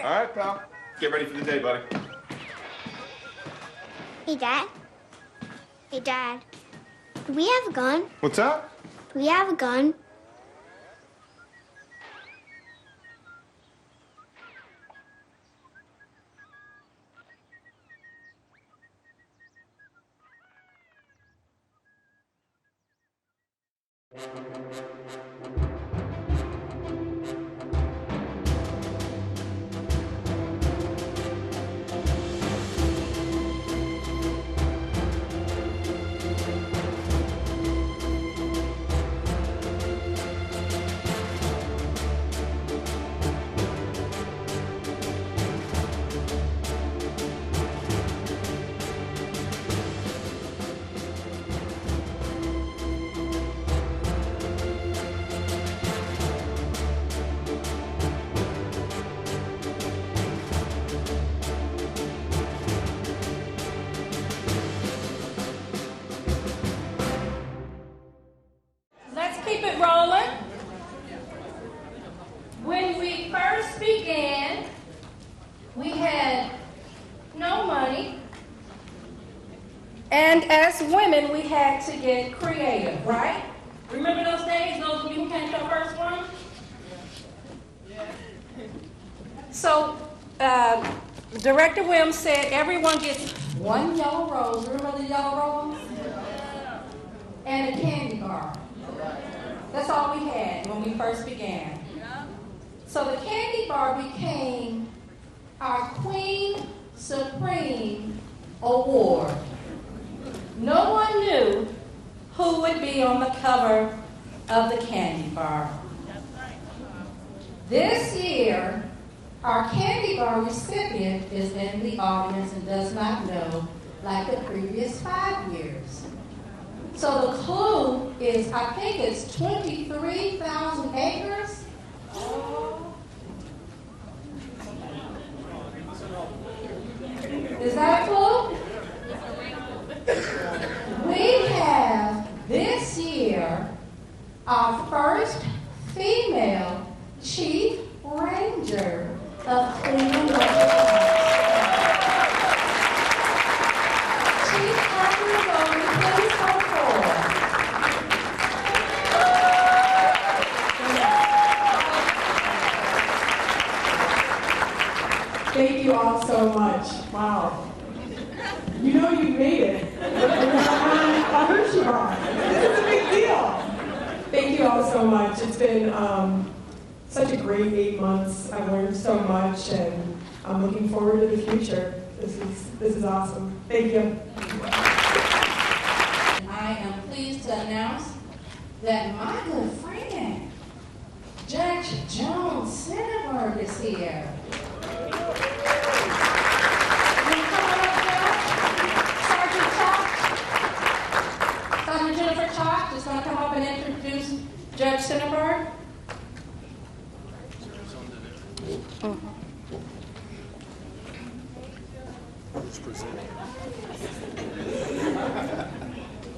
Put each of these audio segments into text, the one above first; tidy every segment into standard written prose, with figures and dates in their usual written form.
All right, pal. Get ready for the day, buddy. Hey, Dad. Hey, Dad. Do we have a gun? What's up? Do we have a gun? Let's keep it rolling. When we first began, we had no money. And as women, we had to get creative, right? Remember those days, those of you who came to our first one? So, Director Williams said everyone gets one yellow rose. Remember the yellow rose? And a candy bar. That's all we had when we first began. So the candy bar became our Queen Supreme Award. No one knew who would be on the cover of the candy bar. This year, our candy bar recipient is in the audience and does not know, like the previous 5 years. So the clue is, I think it's 23,000 acres. Is that a clue? We have this year our first female chief ranger of Cleveland. Chief Ranger, please come forward. Thank you all so much. Wow. You know you made it. I heard you are. It's a big deal. Thank you all so much. It's been such a great 8 months. I've learned so much, and I'm looking forward to the future. This is awesome. Thank you. I am pleased to announce that my good friend, Judge Joan Sinneberg, is here. Sergeant Jennifer Chalk is going to come up and introduce Judge Sinneberg.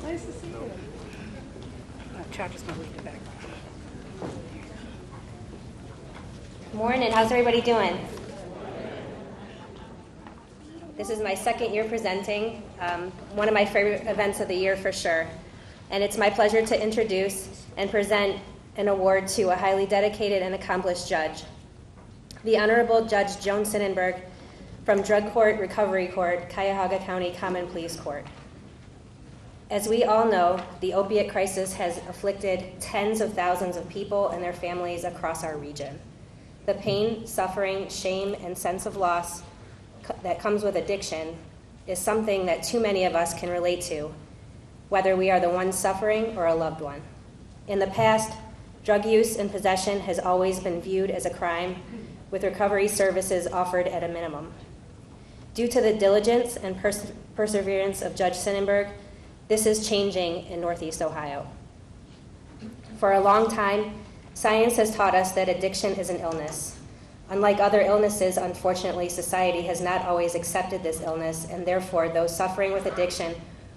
Nice to see you. Chalk is going to lead the back. Morning, how's everybody doing? This is my second year presenting, one of my favorite events of the year for sure. And it's my pleasure to introduce and present an award to a highly dedicated and accomplished judge. The Honorable Judge Joan Sinneberg from Drug Court Recovery Court, Cuyahoga County Common Pleas Court. As we all know, the opiate crisis has afflicted tens of thousands of people and their families across our region. The pain, suffering, shame, and sense of loss that comes with addiction is something that too many of us can relate to, whether we are the one suffering or a loved one. In the past, drug use and possession has always been viewed as a crime, with recovery services offered at a minimum. Due to the diligence and perseverance of Judge Sinneberg, this is changing in Northeast Ohio. For a long time, science has taught us that addiction is an illness. Unlike other illnesses, unfortunately, society has not always accepted this illness, and therefore those suffering with addiction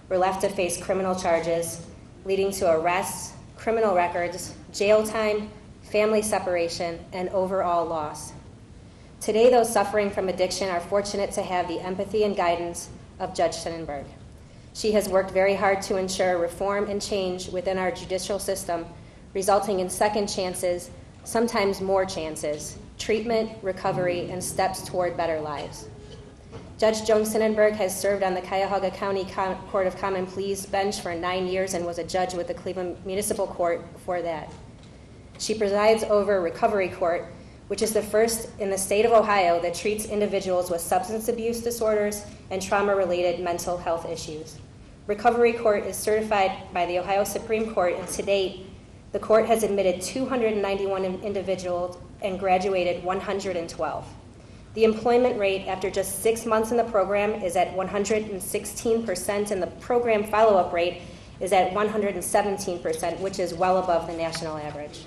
were left to face criminal charges, leading to arrests, criminal records, jail time, family separation, and overall loss. Today, those suffering from addiction are fortunate to have the empathy and guidance of Judge Sonnenberg. She has worked very hard to ensure reform and change within our judicial system, resulting in second chances, sometimes more chances, treatment, recovery, and steps toward better lives. Judge Joan Sonnenberg has served on the Cuyahoga County Court of Common Pleas bench for 9 years and was a judge with the Cleveland Municipal Court before that. She presides over Recovery Court, which is the first in the state of Ohio that treats individuals with substance abuse disorders and trauma-related mental health issues. Recovery Court is certified by the Ohio Supreme Court, and to date, the court has admitted 291 individuals and graduated 112. The employment rate after just 6 months in the program is at 116%, and the program follow-up rate is at 117%, which is well above the national average.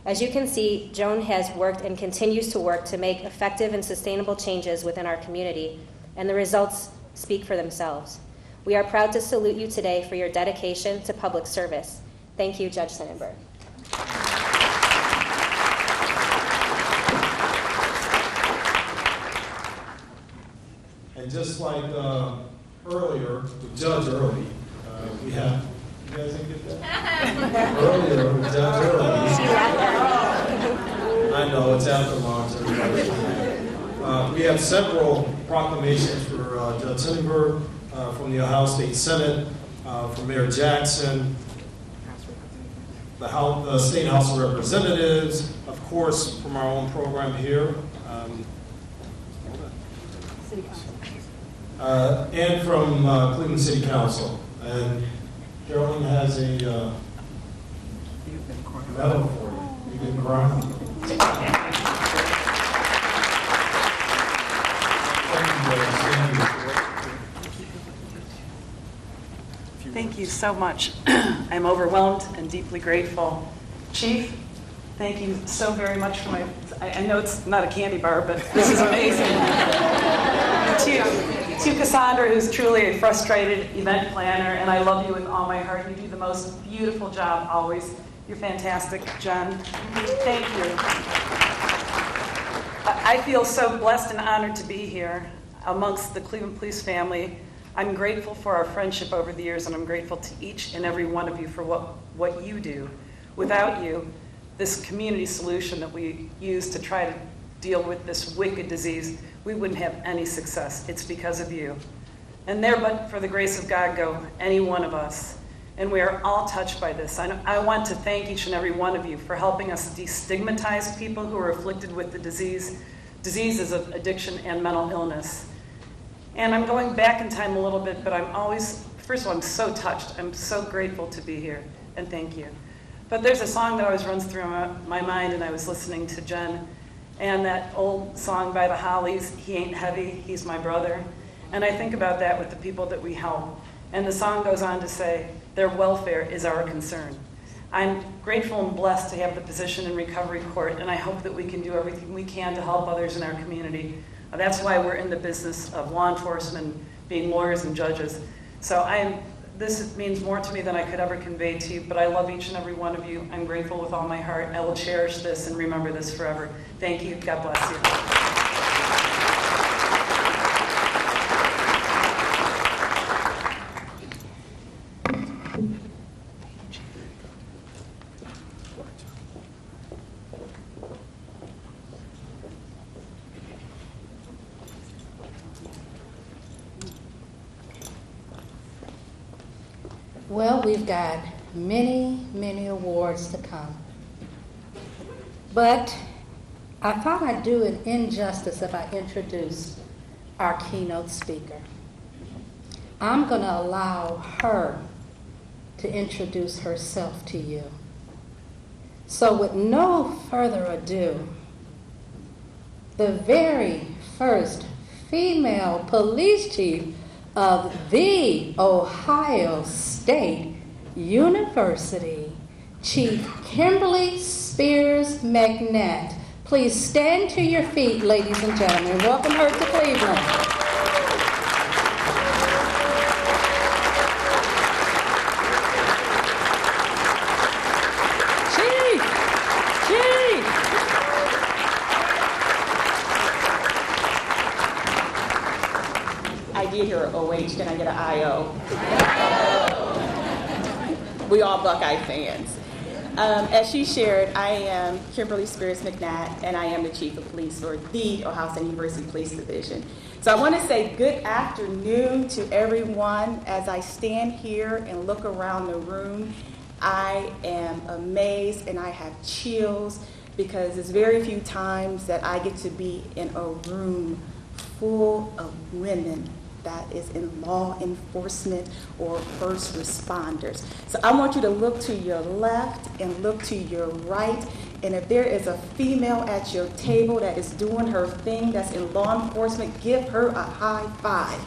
As you can see, Joan has worked and continues to work to make effective and sustainable changes within our community, and the results speak for themselves. We are proud to salute you today for your dedication to public service. Thank you, Judge Sonnenberg. And just like earlier, with Judge Early, we have, you guys didn't get that? Earlier, with Judge Early. I know, it's after lunch. We have several proclamations for Judge Sonnenberg from the Ohio State Senate, from Mayor Jackson, the State House of Representatives, of course, from our own program here. And from Cleveland City Council. And Carolyn has a medal for you. You can cry. Thank you so much. I'm overwhelmed and deeply grateful. Chief, thank you so very much for I know it's not a candy bar, but this is amazing. To Cassandra, who's truly a frustrated event planner, and I love you with all my heart. You do the most beautiful job always. You're fantastic, Jen. Thank you. I feel so blessed and honored to be here amongst the Cleveland Police family. I'm grateful for our friendship over the years, and I'm grateful to each and every one of you for what you do. Without you, this community solution that we use to try to deal with this wicked disease, we wouldn't have any success. It's because of you. And there, but for the grace of God, go any one of us. And we are all touched by this. I want to thank each and every one of you for helping us destigmatize people who are afflicted with the diseases of addiction and mental illness. And I'm going back in time a little bit, but first of all, I'm so touched. I'm so grateful to be here, and thank you. But there's a song that always runs through my mind, and I was listening to Jen, and that old song by the Hollies, He Ain't Heavy, He's My Brother. And I think about that with the people that we help. And the song goes on to say, their welfare is our concern. I'm grateful and blessed to have the position in Recovery Court, and I hope that we can do everything we can to help others in our community. That's why we're in the business of law enforcement, being lawyers and judges. So this means more to me than I could ever convey to you, but I love each and every one of you. I'm grateful with all my heart. I will cherish this and remember this forever. Thank you. God bless you. Well, we've got many, many awards to come. But I thought I'd do an injustice if I introduced our keynote speaker. I'm going to allow her to introduce herself to you. So with no further ado, the very first female police chief of the Ohio State University, Chief Kimberly Spears McNett. Please stand to your feet, ladies and gentlemen. Welcome her to Cleveland. OH. Can I get an IO? We all Buckeye fans. As she shared, I am Kimberly Spears McNatt, and I am the Chief of Police for the Ohio State University Police Division. So I want to say good afternoon to everyone. As I stand here and look around the room, I am amazed and I have chills because there's very few times that I get to be in a room full of women that is in law enforcement or first responders. So I want you to look to your left and look to your right. And if there is a female at your table that is doing her thing that's in law enforcement, give her a high five.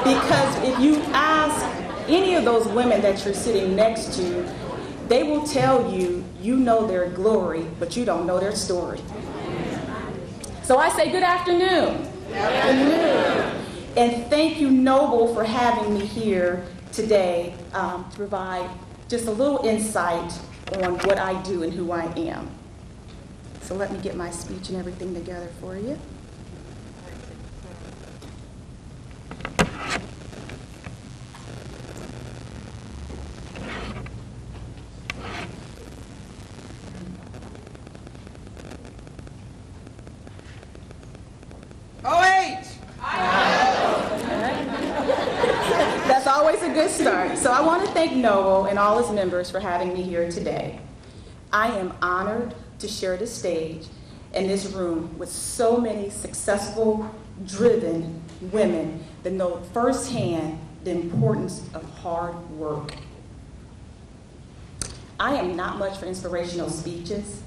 Because if you ask any of those women that you're sitting next to, they will tell you, you know their glory, but you don't know their story. So I say good afternoon. Good afternoon. And thank you, Noble, for having me here today to provide just a little insight on what I do and who I am. So let me get my speech and everything together for you. That's always a good start. So I want to thank Noble and all his members for having me here today. I am honored to share this stage and this room with so many successful, driven women that know firsthand the importance of hard work. I am not much for inspirational speeches.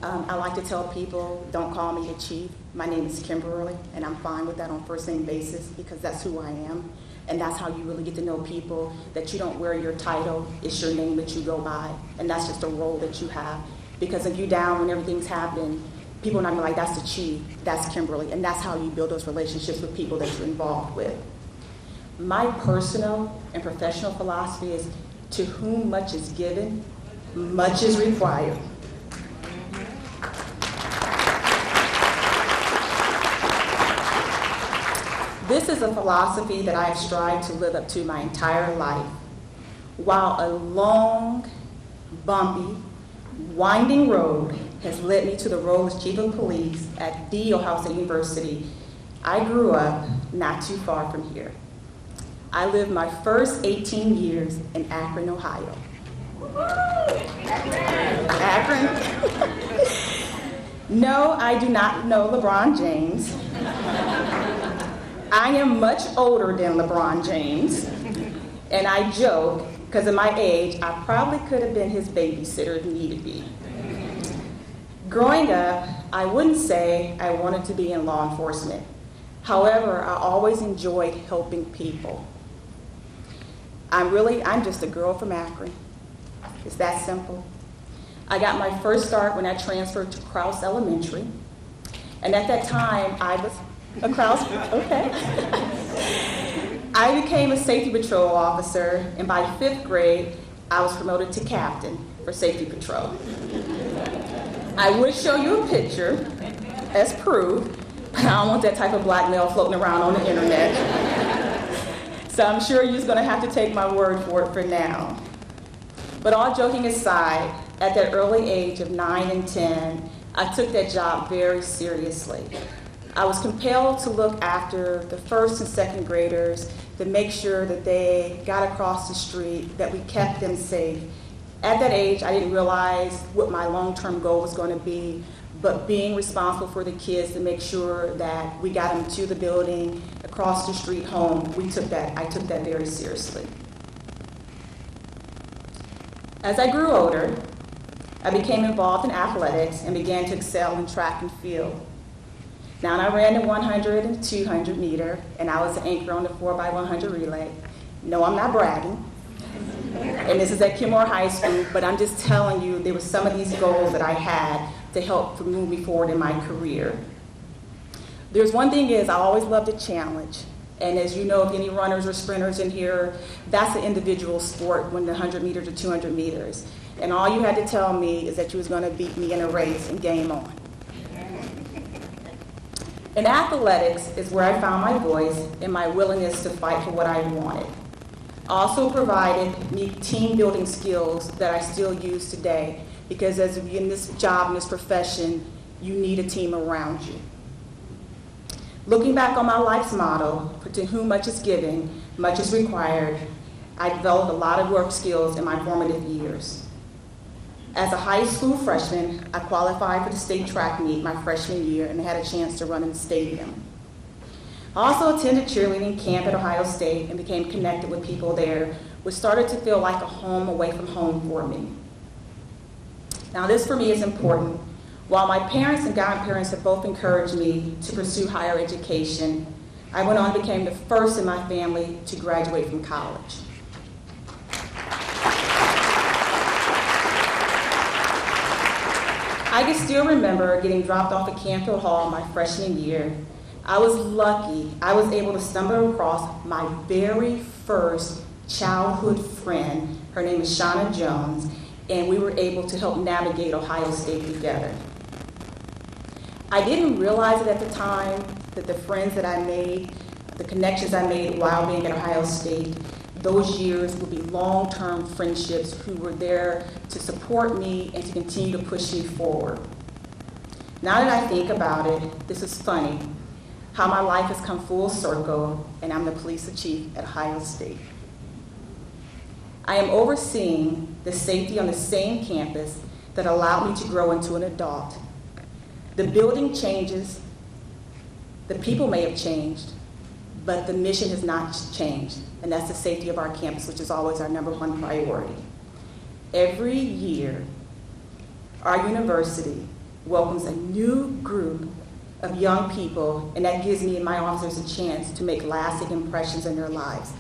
I like to tell people, don't call me the chief. My name is Kimberly, and I'm fine with that on first name basis because that's who I am. And that's how you really get to know people, that you don't wear your title, it's your name that you go by. And that's just a role that you have. Because if you're down when everything's happening, people are not gonna be like, that's the chief, that's Kimberly. And that's how you build those relationships with people that you're involved with. My personal and professional philosophy is, to whom much is given, much is required. This is a philosophy that I have strived to live up to my entire life. While a long, bumpy, winding road has led me to the role as Chief of Police at the Ohio State University, I grew up not too far from here. I lived my first 18 years in Akron, Ohio. Akron? No, I do not know LeBron James. I am much older than LeBron James, and I joke, because of my age, I probably could have been his babysitter if needed be. Growing up, I wouldn't say I wanted to be in law enforcement. However, I always enjoyed helping people. I'm just a girl from Akron. It's that simple. I got my first start when I transferred to Krause Elementary, and at that time, I was a Krause, okay. I became a safety patrol officer, and by 5th grade, I was promoted to captain for safety patrol. I would show you a picture as proof, but I don't want that type of blackmail floating around on the internet. So I'm sure you're just gonna have to take my word for it for now. But all joking aside, at that early age of 9 and 10, I took that job very seriously. I was compelled to look after the 1st and 2nd graders to make sure that they got across the street, that we kept them safe. At that age, I didn't realize what my long-term goal was going to be, but being responsible for the kids to make sure that we got them to the building, across the street, home, I took that very seriously. As I grew older, I became involved in athletics and began to excel in track and field. Now, I ran the 100 and 200 meter, and I was an anchor on the 4x100 relay. No, I'm not bragging. And this is at Kenmore High School, but I'm just telling you there were some of these goals that I had to help to move me forward in my career. There's one thing is I always loved a challenge. And as you know, if any runners or sprinters in here, that's an individual sport when the 100 meters or 200 meters. And all you had to tell me is that you was going to beat me in a race and game on. And athletics is where I found my voice and my willingness to fight for what I wanted. Also provided me team building skills that I still use today, because as you're in this job, in this profession, you need a team around you. Looking back on my life's motto, for to whom much is given, much is required, I developed a lot of work skills in my formative years. As a high school freshman, I qualified for the state track meet my freshman year and had a chance to run in the stadium. I also attended cheerleading camp at Ohio State and became connected with people there, which started to feel like a home away from home for me. Now this for me is important. While my parents and godparents have both encouraged me to pursue higher education, I went on and became the first in my family to graduate from college. I can still remember getting dropped off at Canfield Hall my freshman year. I was lucky I was able to stumble across my very first childhood friend. Her name is Shauna Jones, and we were able to help navigate Ohio State together. I didn't realize it at the time that the friends that I made, the connections I made while being at Ohio State, those years would be long-term friendships who were there to support me and to continue to push me forward. Now that I think about it, this is funny, how my life has come full circle and I'm the police chief at Ohio State. I am overseeing the safety on the same campus that allowed me to grow into an adult. The building changes, the people may have changed, but the mission has not changed, and that's the safety of our campus, which is always our #1 priority. Every year, our university welcomes a new group of young people, and that gives me and my officers a chance to make lasting impressions in their lives.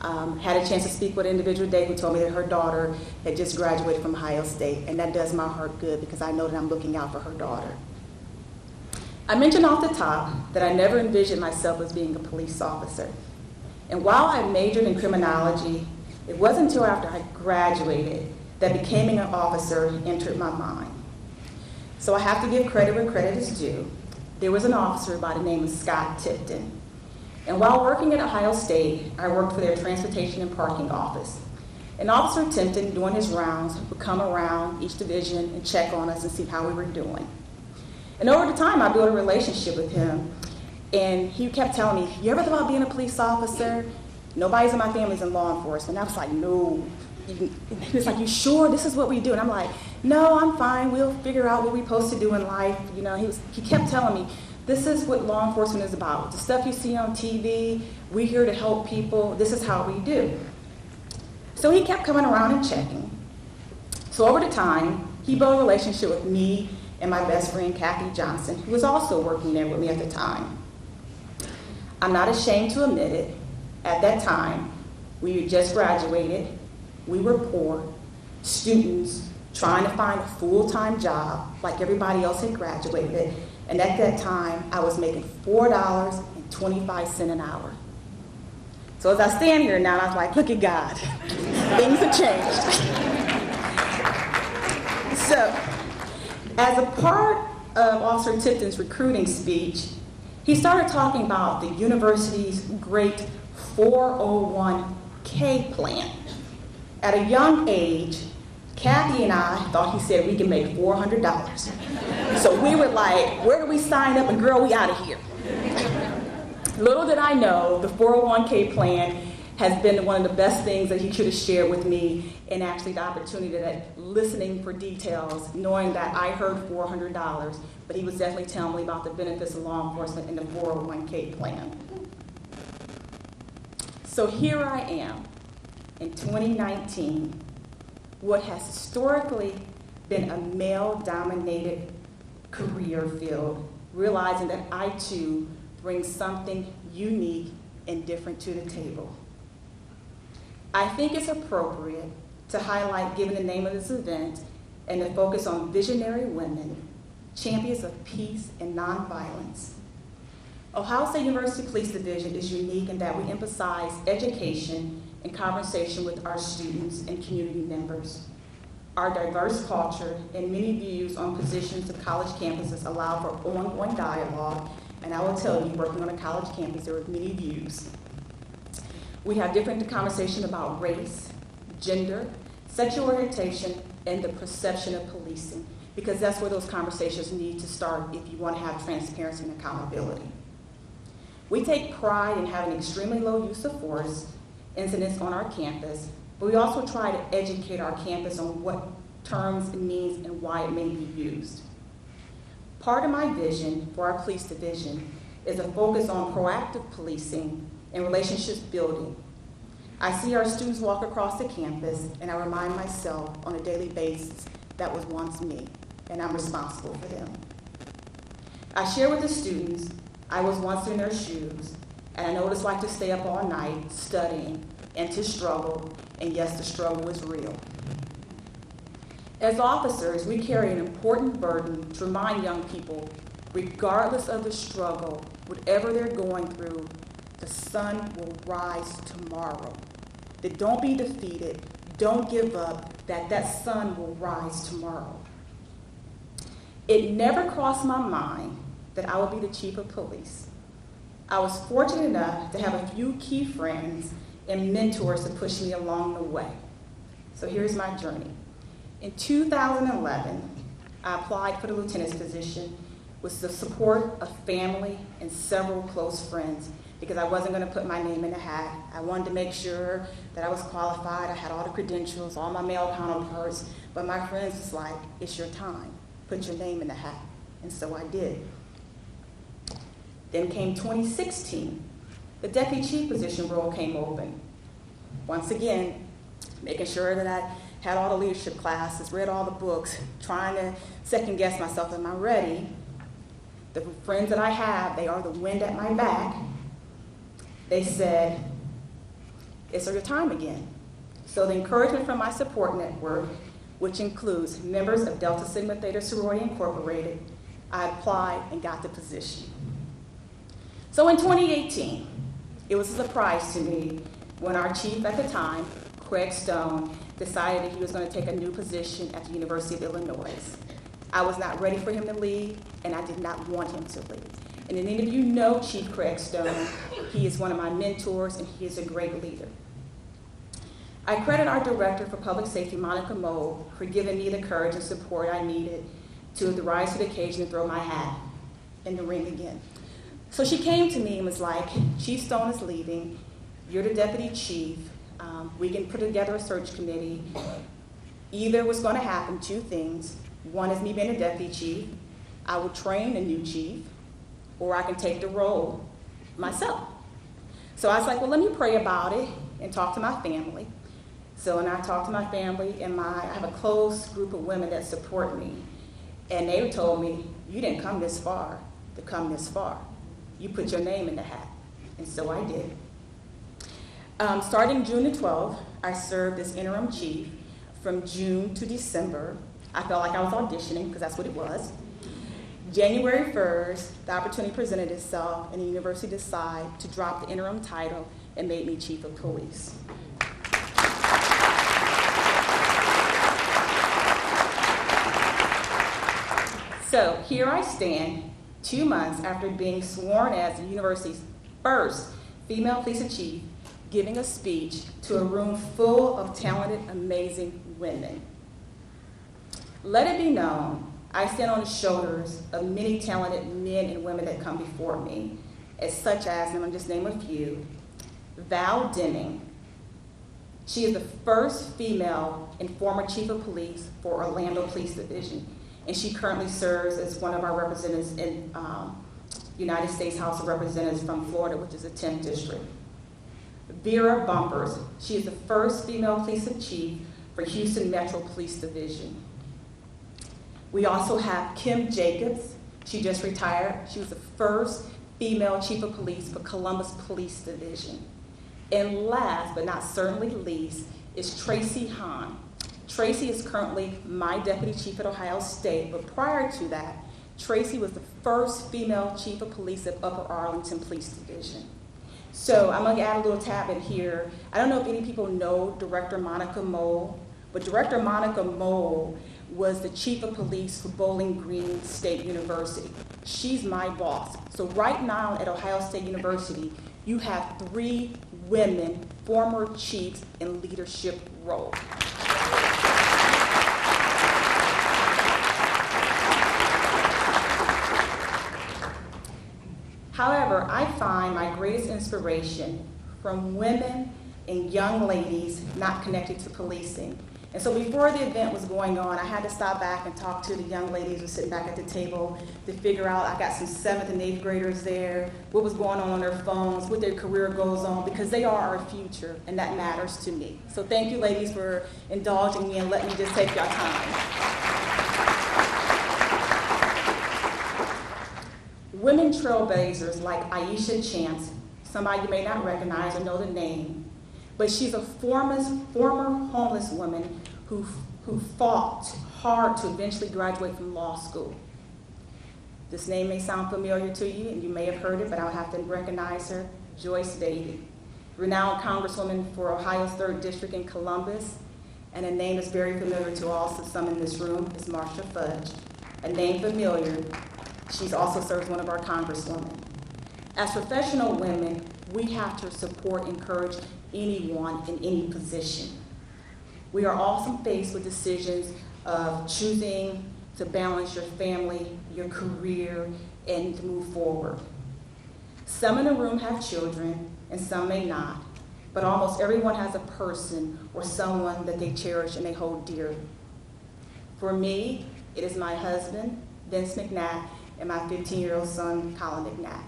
Had a chance to speak with an individual today who told me that her daughter had just graduated from Ohio State, and that does my heart good because I know that I'm looking out for her daughter. I mentioned off the top that I never envisioned myself as being a police officer. And while I majored in criminology, it wasn't until after I graduated that becoming an officer entered my mind. So I have to give credit where credit is due. There was an officer by the name of Scott Tipton. And while working at Ohio State, I worked for their transportation and parking office. And Officer Tipton, doing his rounds, would come around each division and check on us and see how we were doing. And over the time, I built a relationship with him. And he kept telling me, you ever thought about being a police officer? Nobody's in my family's in law enforcement. I was like, no. He was like, you sure this is what we do? And I'm like, no, I'm fine. We'll figure out what we're supposed to do in life. You know, he kept telling me, this is what law enforcement is about. The stuff you see on TV, we're here to help people. This is how we do. So he kept coming around and checking. So over the time, he built a relationship with me and my best friend, Kathy Johnson, who was also working there with me at the time. I'm not ashamed to admit it. At that time, we had just graduated. We were poor students trying to find a full-time job like everybody else had graduated. And at that time, I was making $4.25 an hour. So as I stand here now, I was like, look at God. Things have changed. So, as a part of Officer Tipton's recruiting speech, he started talking about the university's great 401k plan. At a young age, Kathy and I thought he said we can make $400. So we were like, where do we sign up? And girl, we out of here. Little did I know, the 401k plan has been one of the best things that he could have shared with me, and actually the opportunity that listening for details, knowing that I heard $400, but he was definitely telling me about the benefits of law enforcement and the 401k plan. So here I am in 2019, what has historically been a male-dominated career field, realizing that I too bring something unique and different to the table. I think it's appropriate to highlight, given the name of this event, and to focus on visionary women, champions of peace and nonviolence. Ohio State University Police Division is unique in that we emphasize education and conversation with our students and community members. Our diverse culture and many views on positions of college campuses allow for ongoing dialogue, and I will tell you, working on a college campus, there are many views. We have different conversation about race, gender, sexual orientation, and the perception of policing, because that's where those conversations need to start if you want to have transparency and accountability. We take pride in having extremely low use of force incidents on our campus, but we also try to educate our campus on what terms it means and why it may be used. Part of my vision for our police division is a focus on proactive policing and relationships building. I see our students walk across the campus, and I remind myself on a daily basis that was once me, and I'm responsible for them. I share with the students I was once in their shoes, and I know what it's like to stay up all night studying and to struggle, and yes, the struggle is real. As officers, we carry an important burden to remind young people, regardless of the struggle, whatever they're going through, the sun will rise tomorrow. That don't be defeated, don't give up, that sun will rise tomorrow. It never crossed my mind that I would be the chief of police. I was fortunate enough to have a few key friends and mentors to push me along the way. So here's my journey. In 2011, I applied for the lieutenant's position with the support of family and several close friends because I wasn't going to put my name in a hat. I wanted to make sure that I was qualified. I had all the credentials, all my male counterparts, but my friends was like, it's your time. Put your name in the hat. And so I did. Then came 2016. The deputy chief position role came open. Once again, making sure that I had all the leadership classes, read all the books, trying to second guess myself, am I ready? The friends that I have, they are the wind at my back. They said, it's your time again. So the encouragement from my support network, which includes members of Delta Sigma Theta Sorority Incorporated, I applied and got the position. So in 2018, it was a surprise to me when our chief at the time, Craig Stone, decided that he was going to take a new position at the University of Illinois. I was not ready for him to leave, and I did not want him to leave. And if any of you know Chief Craig Stone, he is one of my mentors, and he is a great leader. I credit our Director for Public Safety, Monica Moe, for giving me the courage and support I needed to rise to the occasion and throw my hat in the ring again. So she came to me and was like, Chief Stone is leaving, you're the deputy chief, we can put together a search committee. Either was going to happen, two things. One is me being a deputy chief, I will train a new chief, or I can take the role myself. So I was like, well, let me pray about it and talk to my family. So when I talked to my family, and I have a close group of women that support me, and they told me, you didn't come this far to come this far. You put your name in the hat. And so I did. Starting June the 12th, I served as interim chief from June to December. I felt like I was auditioning, because that's what it was. January 1st, the opportunity presented itself, and the university decided to drop the interim title and made me chief of police. So here I stand, 2 months after being sworn as the university's first female police chief, giving a speech to a room full of talented, amazing women. Let it be known, I stand on the shoulders of many talented men and women that come before me, as such as, and I'll just name a few, Val Deming. She is the first female and former chief of police for Orlando Police Division, and she currently serves as one of our representatives in United States House of Representatives from Florida, which is the 10th District. Vera Bumpers, she is the first female police chief for Houston Metro Police Division. We also have Kim Jacobs. She just retired. She was the first female chief of police for Columbus Police Division. And last, but not certainly least, is Tracy Hahn. Tracy is currently my deputy chief at Ohio State, but prior to that, Tracy was the first female chief of police of Upper Arlington Police Division. So I'm gonna add a little tab in here. I don't know if any people know Director Monica Mole, but Director Monica Mole was the chief of police for Bowling Green State University. She's my boss. So right now at Ohio State University, you have 3 women, former chiefs in leadership roles. However, I find my greatest inspiration from women and young ladies not connected to policing. And so before the event was going on, I had to stop back and talk to the young ladies who were sitting back at the table to figure out, I got some 7th and 8th graders there, what was going on their phones, what their career goes on, because they are our future, and that matters to me. So thank you, ladies, for indulging me and letting me just take your time. Women trailblazers like Aisha Chance, somebody you may not recognize or know the name, but she's a former homeless woman who fought hard to eventually graduate from law school. This name may sound familiar to you, and you may have heard it, but I'll have to recognize her, Joyce Davy, renowned Congresswoman for Ohio's 3rd District in Columbus, and a name that's very familiar to also some in this room is Marsha Fudge, a name familiar. She's also serves one of our congresswomen. As professional women, we have to support and encourage anyone in any position. We are often faced with decisions of choosing to balance your family, your career, and to move forward. Some in the room have children, and some may not, but almost everyone has a person or someone that they cherish and they hold dear. For me, it is my husband, Vince McNatt, and my 15-year-old son, Colin McNatt.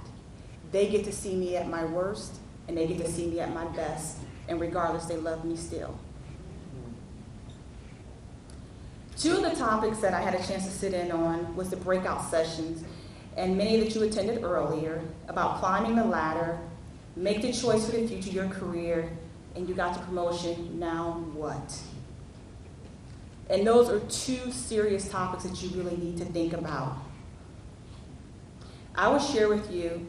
They get to see me at my worst, and they get to see me at my best, and regardless, they love me still. 2 of the topics that I had a chance to sit in on was the breakout sessions, and many that you attended earlier, about climbing the ladder, make the choice for the future of your career, and you got the promotion, now what? And those are 2 serious topics that you really need to think about. I will share with you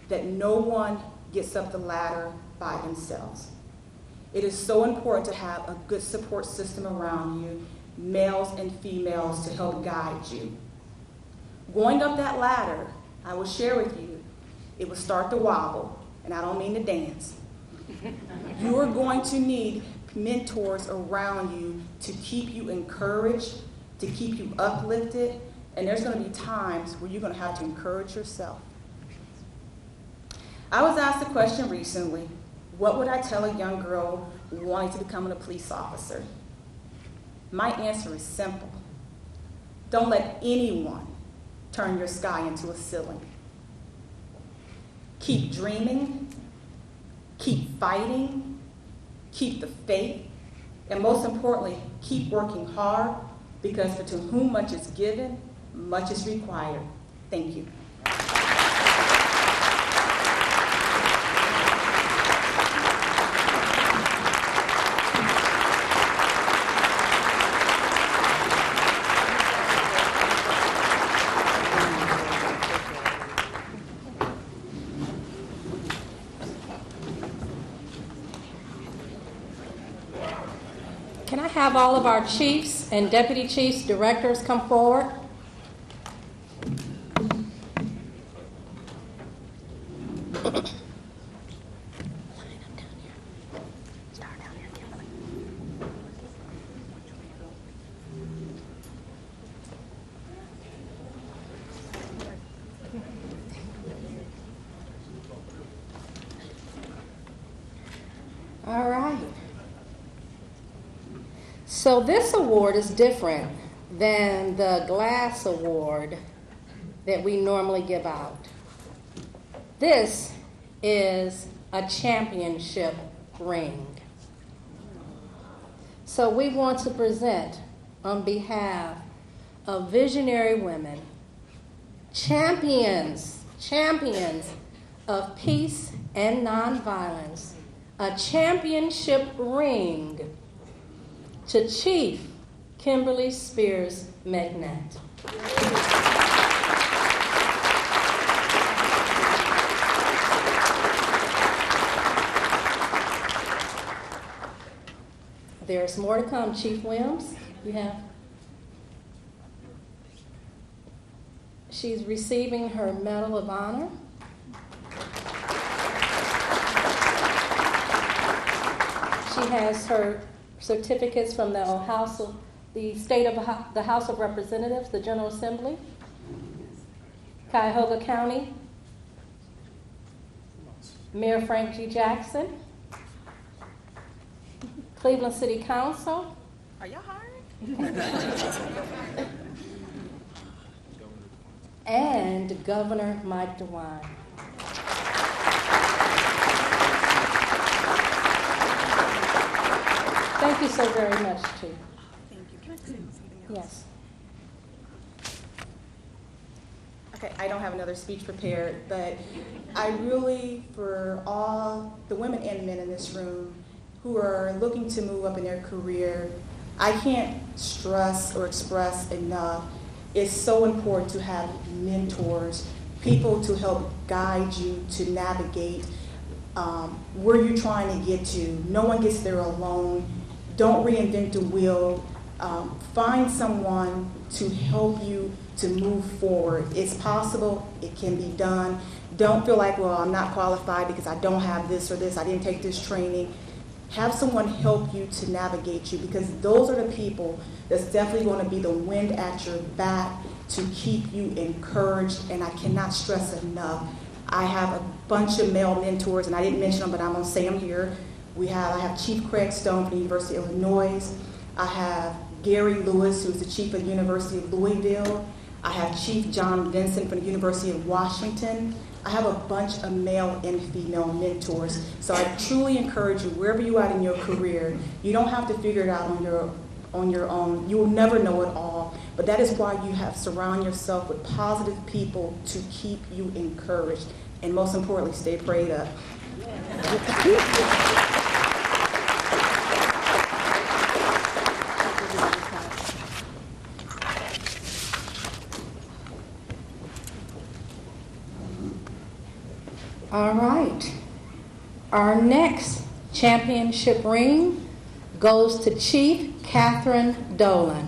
that no one gets up the ladder by themselves. It is so important to have a good support system around you, males and females, to help guide you. Going up that ladder, I will share with you, it will start to wobble, and I don't mean to dance. You are going to need mentors around you to keep you encouraged, to keep you uplifted, and there's going to be times where you're going to have to encourage yourself. I was asked a question recently, what would I tell a young girl wanting to become a police officer? My answer is simple. Don't let anyone turn your sky into a ceiling. Keep dreaming, keep fighting, keep the faith, and most importantly, keep working hard, because to whom much is given, much is required. Thank you. Can I have all of our chiefs and deputy chiefs, directors come forward? All right. So this award is different than the glass award that we normally give out. This is a championship ring. So we want to present on behalf of visionary women, champions of peace and nonviolence, a championship ring to Chief Kimberly Spears McNatt. there's more to come. Chief Williams, you have. She's receiving her Medal of Honor. She has her certificates from the House of the House of Representatives, the General Assembly, Cuyahoga County, Mayor Frank G. Jackson, Cleveland City Council. Are y'all hiring? And Governor Mike DeWine. Thank you so very much, Chief. Thank you. Can I say something else? Yes. Okay, I don't have another speech prepared, but I really, for all the women and men in this room who are looking to move up in their career, I can't stress or express enough. It's so important to have mentors, people to help guide you to navigate where you're trying to get to. No one gets there alone. Don't reinvent the wheel. Find someone to help you to move forward. It's possible. It can be done. Don't feel like, well, I'm not qualified because I don't have this or this. I didn't take this training. Have someone help you to navigate you, because those are the people that's definitely going to be the wind at your back to keep you encouraged. And I cannot stress enough, I have a bunch of male mentors, and I didn't mention them, but I'm going to say them here. I have Chief Craig Stone from the University of Illinois. I have Gary Lewis, who's the chief of the University of Louisville. I have Chief John Vincent from the University of Washington. I have a bunch of male and female mentors. So I truly encourage you, wherever you are in your career, you don't have to figure it out on your own. You will never know it all. But that is why you have to surround yourself with positive people to keep you encouraged. And most importantly, stay prayed up. All right. Our next championship ring goes to Chief Catherine Dolan.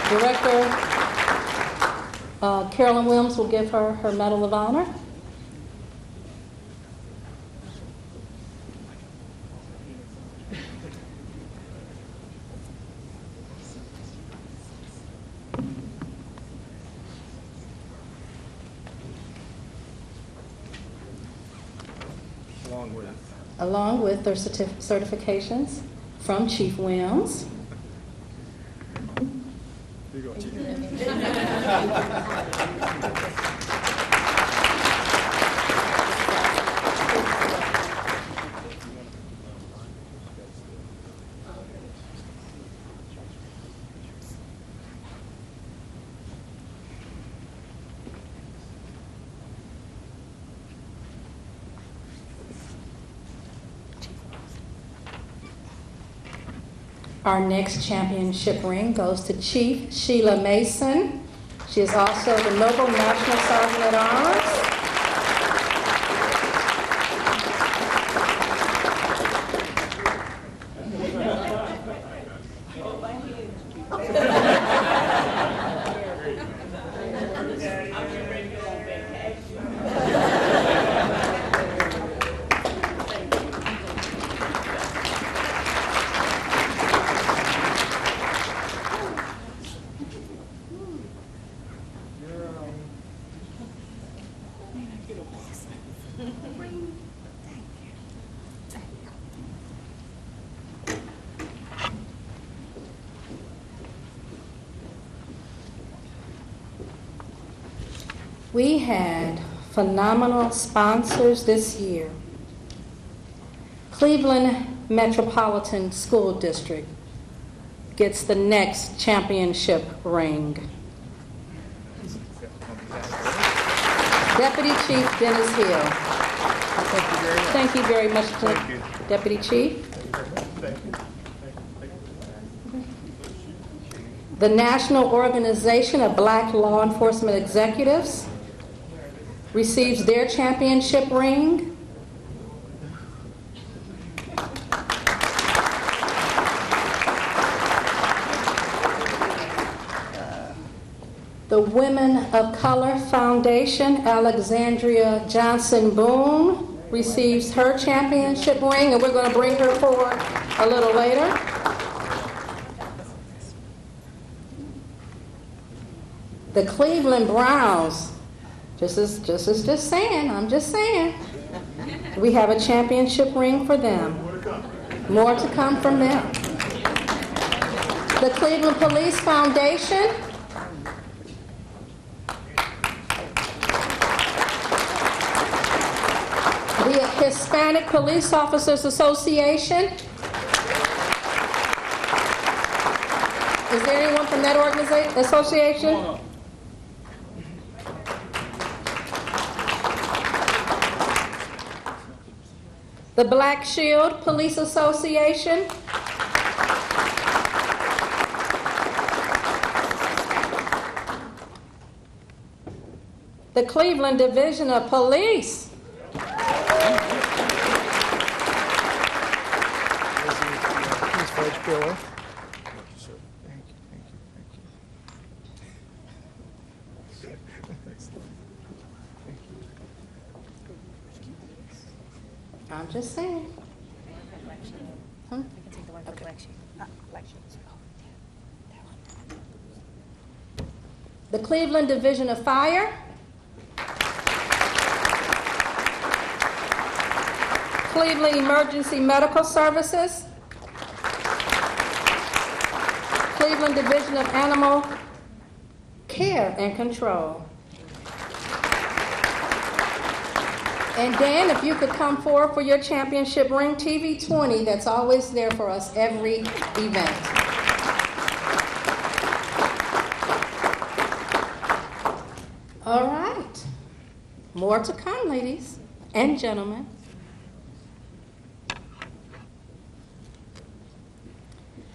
Director Carolyn Williams will give her her Medal of Honor. Along with their certifications from Chief Williams. Here you go, Chief. Our next championship ring goes to Chief Sheila Mason. She is also the Noble National Sergeant at Arms. We had phenomenal sponsors this year. Cleveland Metropolitan School District gets the next championship ring. Deputy Chief Dennis Hill. Thank you very much, Deputy Chief. The National Organization of Black Law Enforcement Executives receives their championship ring. The Women of Color Foundation, Alexandria Johnson Boone, receives her championship ring, and we're going to bring her forward a little later. The Cleveland Browns, just saying, I'm just saying. We have a championship ring for them. More to come from them. The Cleveland Police Foundation. The Hispanic Police Officers Association. Is there anyone from that association? The Black Shield Police Association. The Cleveland Division of Police. I'm just saying. Okay. The Cleveland Division of Fire. Cleveland Emergency Medical Services. Cleveland Division of Animal Care and Control. And Dan, if you could come forward for your championship ring, TV 20, that's always there for us every event. All right. More to come, ladies and gentlemen.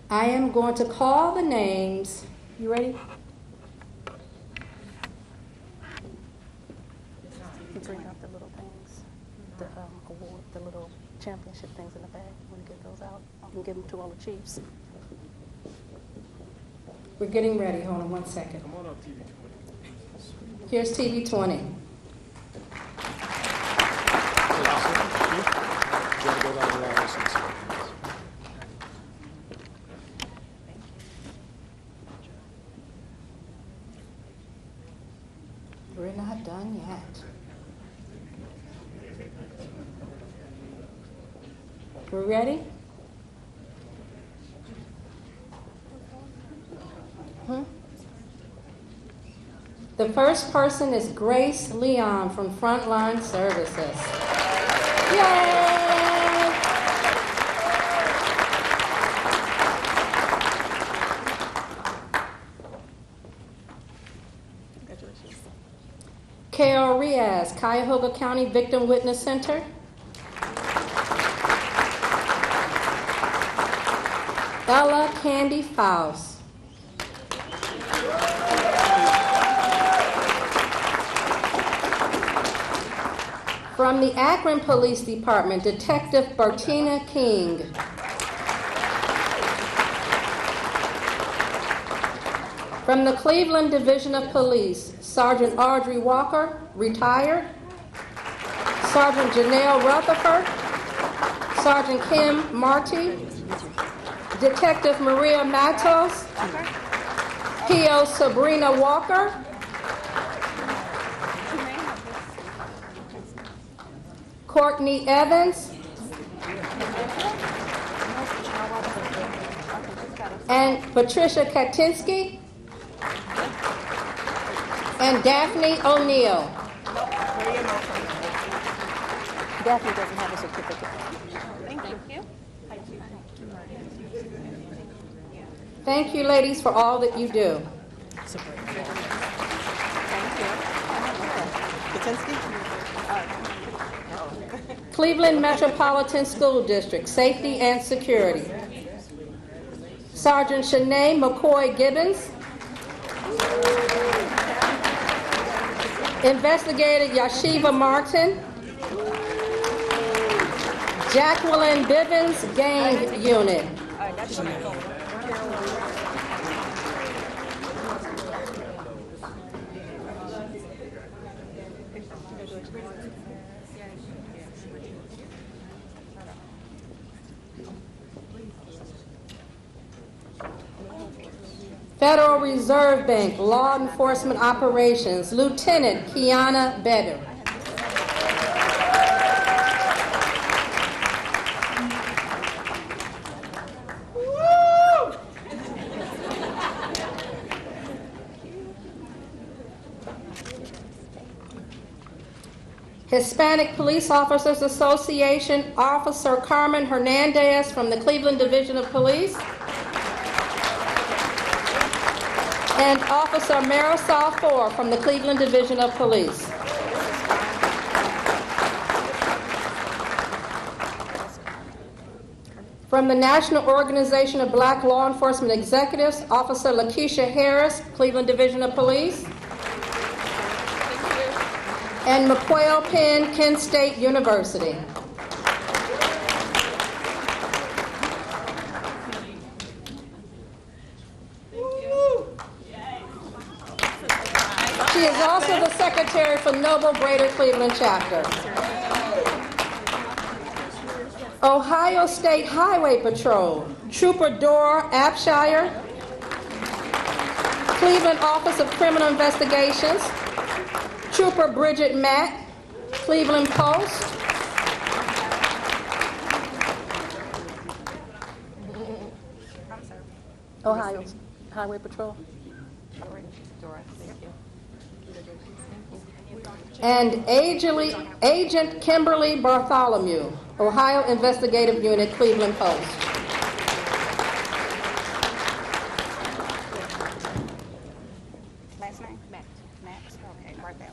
I am going to call the names. You ready? Bring out the little things, the award, the little championship things in the bag. I'm going to get those out. I can give them to all the chiefs. We're getting ready. Hold on one second. Come on up, TV 20. Here's TV 20. We're not done yet. We're ready? The first person is Grace Leon from Frontline Services. Yay! K.R. Riaz, Cuyahoga County Victim Witness Center. Ella Candy Faust. From the Akron Police Department, Detective Bertina King. From the Cleveland Division of Police, Sergeant Audrey Walker, retired. Sergeant Janelle Rutherford. Sergeant Kim Marty. Detective Maria Matos. P.O. Sabrina Walker. Courtney Evans. And Patricia Katinsky. And Daphne O'Neill. Daphne doesn't have a certificate. Thank you. Thank you, ladies, for all that you do. Cleveland Metropolitan School District, Safety and Security. Sergeant Shanae McCoy Gibbons. Investigator Yashiva Martin. Jacqueline Bivens, Gang Unit. Federal Reserve Bank Law Enforcement Operations, Lieutenant Kiana Better. Hispanic Police Officers Association, Officer Carmen Hernandez from the Cleveland Division of Police, and Officer Marisol Ford from the Cleveland Division of Police. From the National Organization of Black Law Enforcement Executives, Officer Lakeisha Harris, Cleveland Division of Police, and McQuail Penn, Kent State University. She is also the Secretary for Noble Greater Cleveland Chapter. Ohio State Highway Patrol, Trooper Dora Abshire, Cleveland Office of Criminal Investigations, Trooper Bridget Mack, Cleveland Post, Ohio Highway Patrol, and Agent Kimberly Bartholomew, Ohio Investigative Unit, Cleveland Post. Last name? Max. Okay, right there.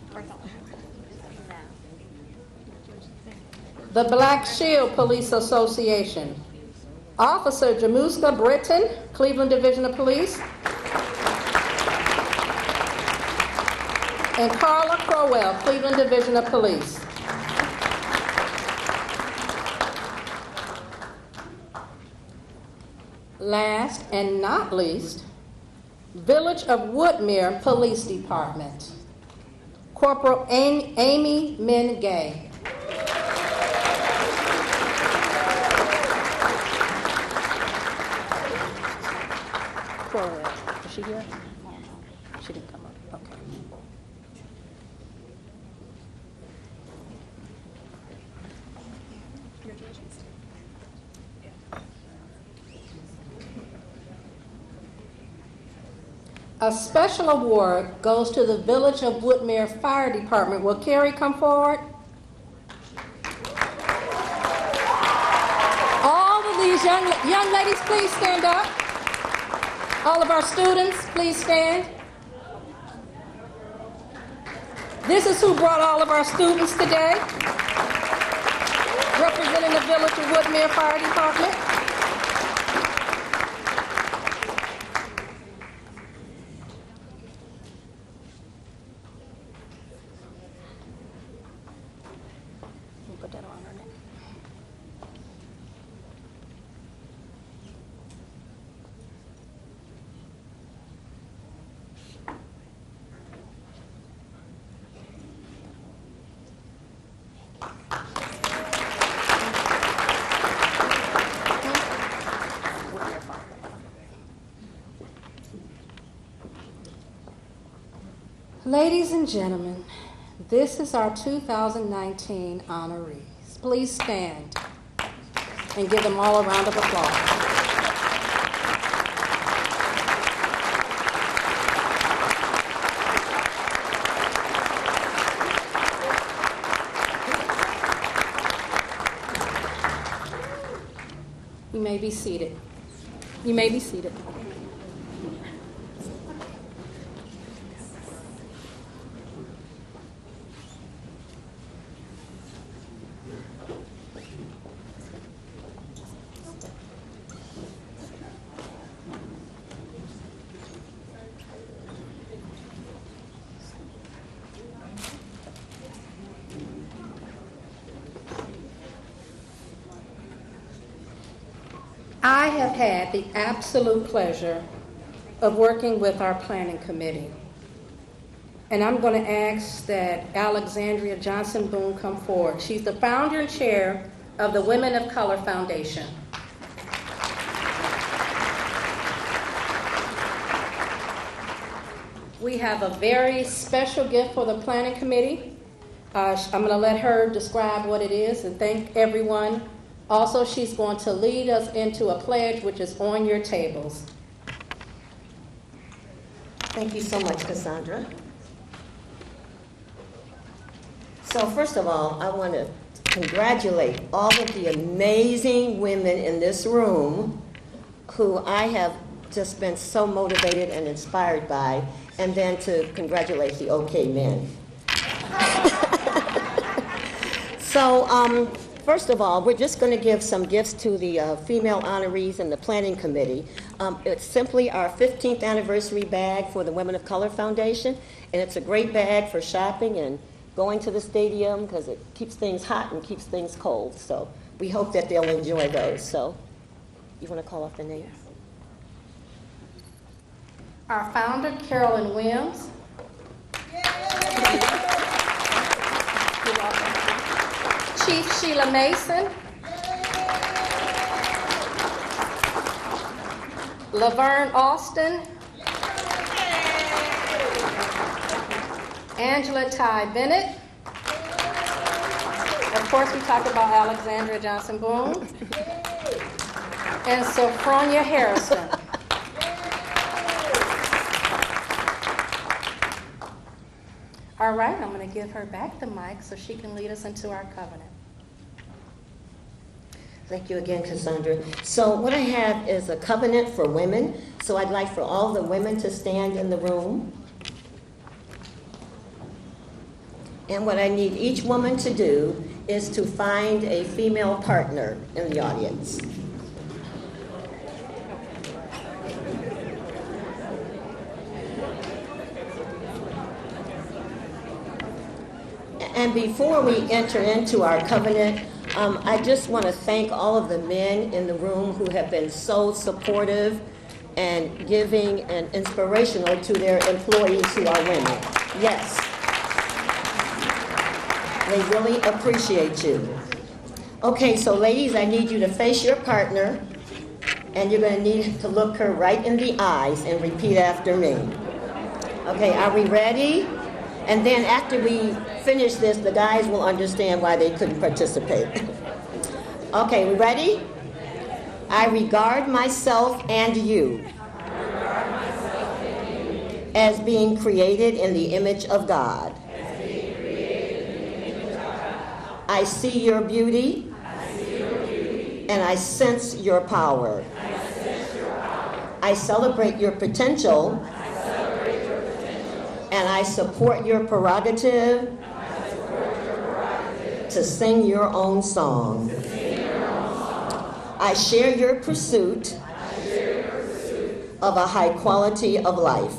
The Black Shield Police Association, Officer Jamuska Britton, Cleveland Division of Police, and Carla Crowell, Cleveland Division of Police. Last and not least, Village of Woodmere Police Department, Corporal Amy Min Gay. Crowell, is she here? She didn't come up. Okay. A special award goes to the Village of Woodmere Fire Department. Will Carrie come forward? All of these young ladies, please stand up. All of our students, please stand. This is who brought all of our students today, representing the Village of Woodmere Fire Department. Put that on her neck. Ladies and gentlemen, this is our 2019 honorees. Please stand and give them all a round of applause. You may be seated. You may be seated. I have had the absolute pleasure of working with our planning committee. And I'm going to ask that Alexandria Johnson Boone come forward. She's the founder and chair of the Women of Color Foundation. we have a very special gift for the planning committee. I'm going to let her describe what it is and thank everyone. Also, she's going to lead us into a pledge which is on your tables. Thank you so much, Cassandra. So first of all, I want to congratulate all of the amazing women in this room who I have just been so motivated and inspired by, and then to congratulate the OK men. So first of all, we're just going to give some gifts to the female honorees and the planning committee. It's simply our 15th anniversary bag for the Women of Color Foundation, and it's a great bag for shopping and going to the stadium because it keeps things hot and keeps things cold. So we hope that they'll enjoy those. So you want to call off the names? Our founder, Carolyn Williams. Chief Sheila Mason. Laverne Austin. Angela Ty Bennett. Of course, we talked about Alexandra Johnson Boone. And Sophronia Harrison. All right, I'm going to give her back the mic so she can lead us into our covenant. Thank you again, Cassandra. So what I have is a covenant for women. So I'd like for all the women to stand in the room. And what I need each woman to do is to find a female partner in the audience. And before we enter into our covenant, I just want to thank all of the men in the room who have been so supportive and giving and inspirational to their employees who are women. Yes. They really appreciate you. Okay, so ladies, I need you to face your partner, and you're going to need to look her right in the eyes and repeat after me. Okay, are we ready? And then after we finish this, the guys will understand why they couldn't participate. Okay, we ready? I regard myself and you as being created in the image of God. I see your beauty, and I sense your power. I celebrate your potential, and I support your prerogative to sing your own song. I share your pursuit of a high quality of life.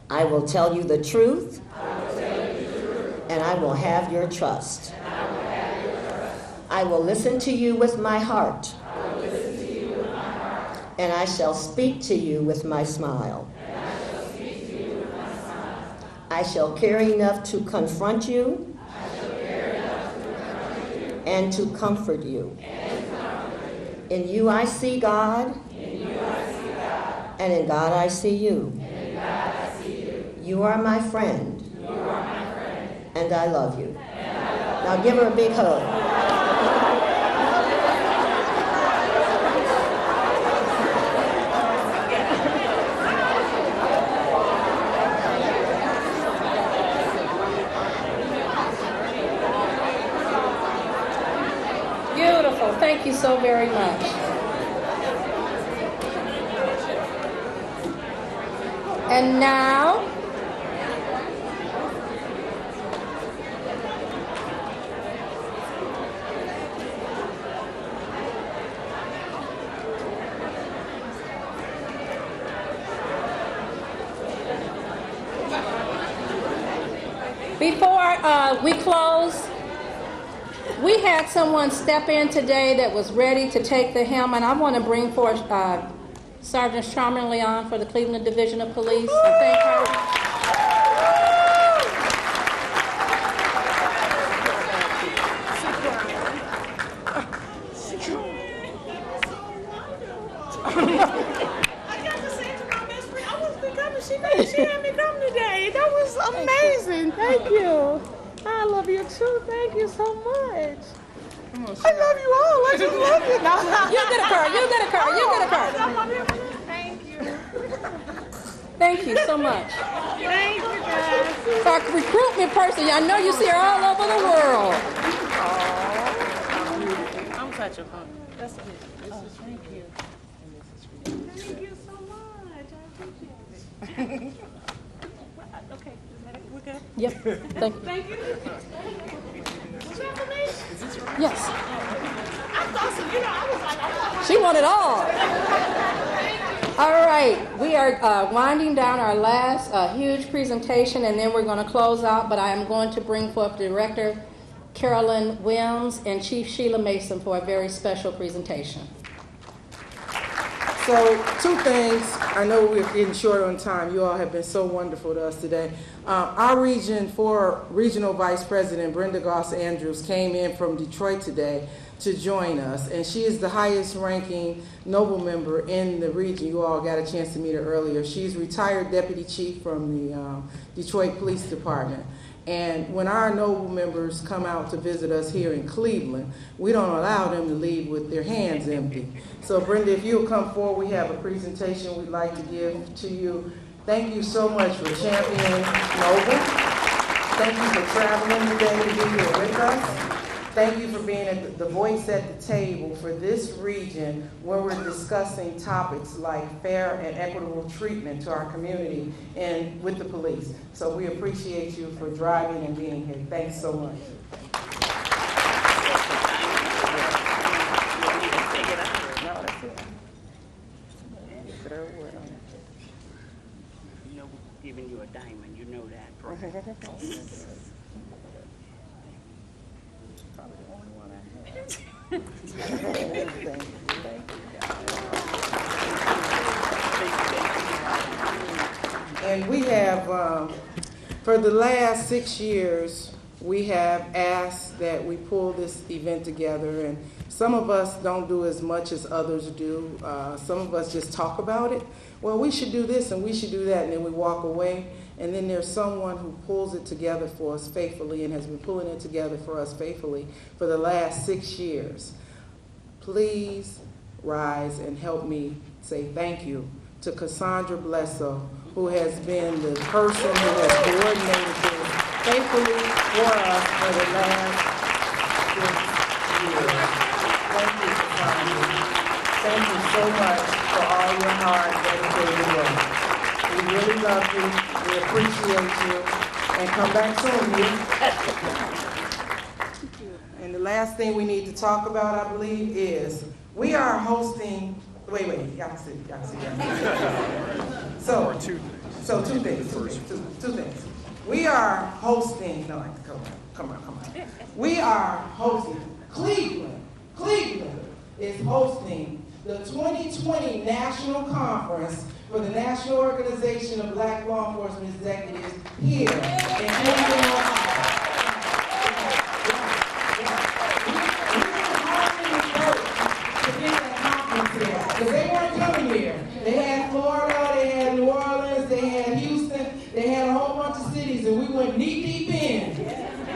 I will tell you the truth, and I will have your trust. I will listen to you with my heart, and I shall speak to you with my smile. I shall care enough to confront you and to comfort you. In you I see God, and in God I see you. You are my friend, and I love you. Now give her a big hug. Beautiful. Thank you so very much. And now, before we close, we had someone step in today that was ready to take the helm, and I want to bring forth Sergeant Charmin Leon for the Cleveland Division of Police. I thank her. I got to say to my best friend, I was thinking She had me come today. That was amazing. Thank you. I love you too. Thank you so much. I love you all. I just love you. You get a card. You get a card. You get a card. Thank you. Thank you so much. Thank you, guys. Our recruitment person, I know you see her all over the world. I'm such a fun. That's it. Thank you. Thank you so much. I appreciate it. Okay, we're good? Yep. Thank you. Thank you. Was that for me? Yes. I thought so. You know, I was like, I want She wanted all. All right, we are winding down our last huge presentation, and then we're going to close out, but I am going to bring forth Director Carolyn Williams and Chief Sheila Mason for a very special presentation. So, two things. I know we're getting short on time. You all have been so wonderful to us today. Our Region 4 Regional Vice President Brenda Goss Andrews came in from Detroit today to join us, and she is the highest ranking Noble member in the region. You all got a chance to meet her earlier. She's retired Deputy Chief from the Detroit Police Department. And when our Noble members come out to visit us here in Cleveland, we don't allow them to leave with their hands empty. So Brenda, if you'll come forward, we have a presentation we'd like to give to you. Thank you so much for championing Noble. Thank you for traveling today to be here with us. Thank you for being the voice at the table for this region when we're discussing topics like fair and equitable treatment to our community and with the police. So we appreciate you for driving and being here. Thanks so much. You know, giving you a diamond, you know that. And we have, for the last 6 years, we have asked that we pull this event together, and some of us don't do as much as others do. Some of us just talk about it. Well, we should do this and we should do that, and then we walk away. And then there's someone who pulls it together for us faithfully and has been pulling it together for us faithfully for the last 6 years. Please rise and help me say thank you to Cassandra Blesso, who has been the person who has coordinated this faithfully for us for the last 6 years. Thank you, Cassandra. Thank you so much for all your hard, dedicated work. We really love you. We appreciate you. And come back soon, you. And the last thing we need to talk about, I believe, is we are hosting. Wait, y'all can see. So two things. We are hosting. No, come on. We are hosting. Cleveland is hosting the 2020 National Conference for the National Organization of Black Law Enforcement Executives here in Cleveland, Ohio. Because they weren't coming here. They had Florida, they had New Orleans, they had Houston, they had a whole bunch of cities, and we went knee deep in.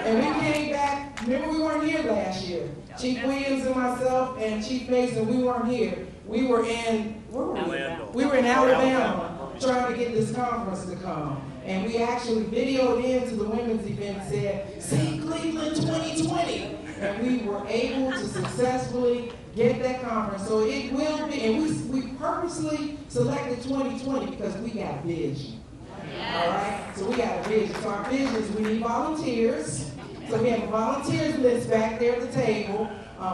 And we came back. Remember, we weren't here last year. Chief Williams and myself and Chief Mason, we weren't here. We were in, where were we? We were in Alabama trying to get this conference to come. And we actually videoed into the women's event and said, "See Cleveland 2020." And we were able to successfully get that conference. So it will be, and we purposely selected 2020 because we got vision. All right? So we got a vision. So our vision is we need volunteers. So we have a volunteers list back there at the table.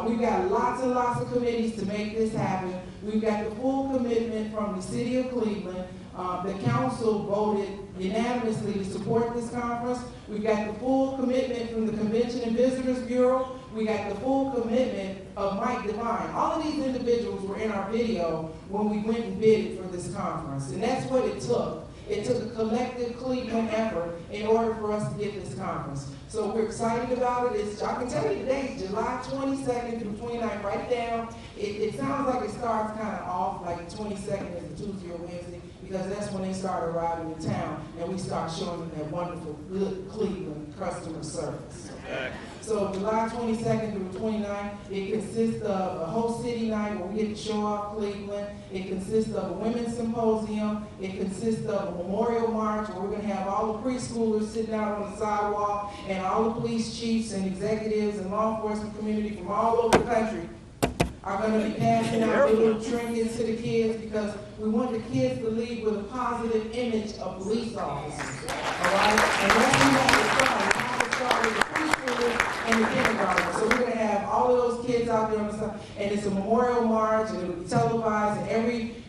We've got lots and lots of committees to make this happen. We've got the full commitment from the city of Cleveland. The council voted unanimously to support this conference. We've got the full commitment from the Convention and Visitors Bureau. We got the full commitment of Mike Devine. All of these individuals were in our video when we went and bid for this conference. And that's what it took. It took a collective Cleveland effort in order for us to get this conference. So we're excited about it. I can tell you today, it's July 22nd through 29th. Write it down. It sounds like it starts kind of off, like 22nd is a Tuesday or Wednesday, because that's when they start arriving in town and we start showing them that wonderful, good Cleveland customer service. So July 22nd through 29th, it consists of a whole city night where we get to show off Cleveland. It consists of a women's symposium. It consists of a memorial march where we're going to have all the preschoolers sitting out on the sidewalk and all the police chiefs and executives and law enforcement community from all over the country are going to be passing out little trinkets to the kids because we want the kids to leave with a positive image of police officers. All right? And that's where we have to start. We have to start with the preschoolers and the kindergarten. So we're going to have all of those kids out there on the side. And it's a memorial march, and it will be televised, and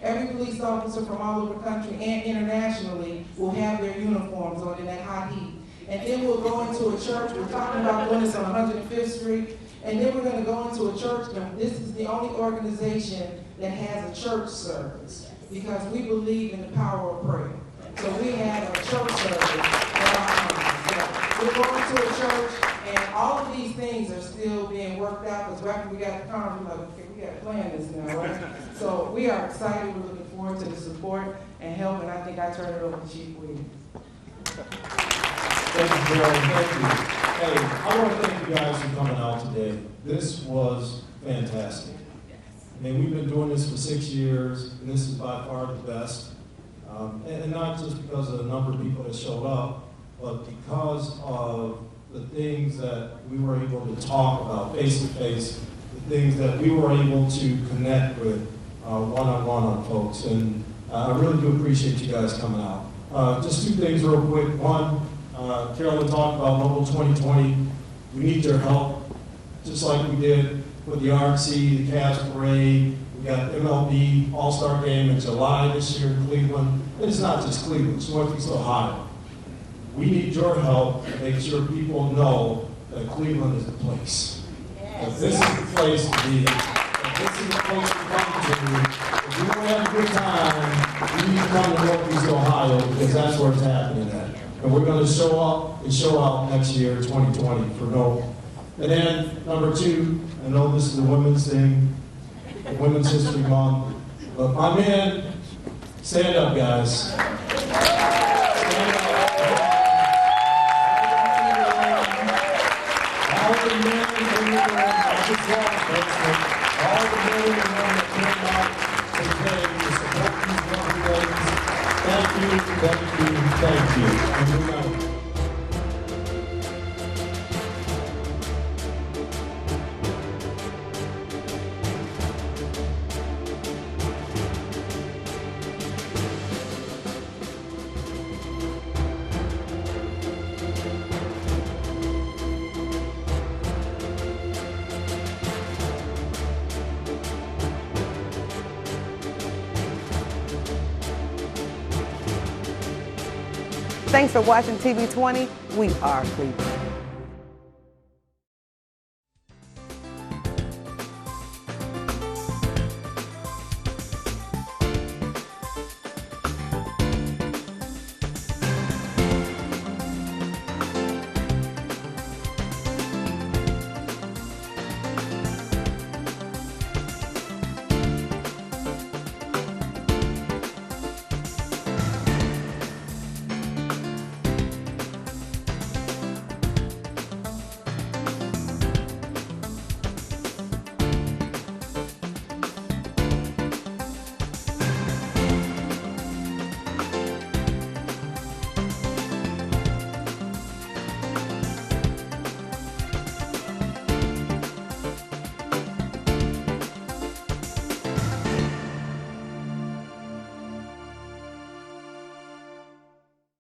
every police officer from all over the country and internationally will have their uniforms on in that hot heat. And then we'll go into a church. We're talking about doing this on 105th Street. And then we're going to go into a church, and this is the only organization that has a church service because we believe in the power of prayer. So we have a church service at our We're going to a church, and all of these things are still being worked out because after we got the conference, we're like, okay, we got to plan this now, right? So we are excited. We're looking forward to the support and help, and I think I turn it over to Chief Williams. Thank you, Carol. Thank you. Hey, I want to thank you guys for coming out today. This was fantastic. I mean, we've been doing this for 6 years, and this is by far the best. And not just because of the number of people that showed up, but because of the things that we were able to talk about face-to-face, the things that we were able to connect with one-on-one on folks. And I really do appreciate you guys coming out. Just two things real quick. One, Carolyn talked about Mobile 2020. We need your help, just like we did with the RNC, the Cavs Parade. We got MLB All-Star Game in July this year in Cleveland. And it's not just Cleveland, it's Northeast Ohio. We need your help to make sure people know that Cleveland is the place. That this is the place to be. That this is the place to come to. If you want to have a good time, you need to come to Northeast Ohio because that's where it's happening at. And we're going to show up and show out next year, 2020, for Noble. And then, number two, I know this is a women's thing, Women's History Month, but my man, stand up, guys. Stand up. All the men and women, I just want all the men and women that came out today to support these young ladies. Thank you, thank you, thank you. And we're going to Thanks for watching TV 20. We are Cleveland.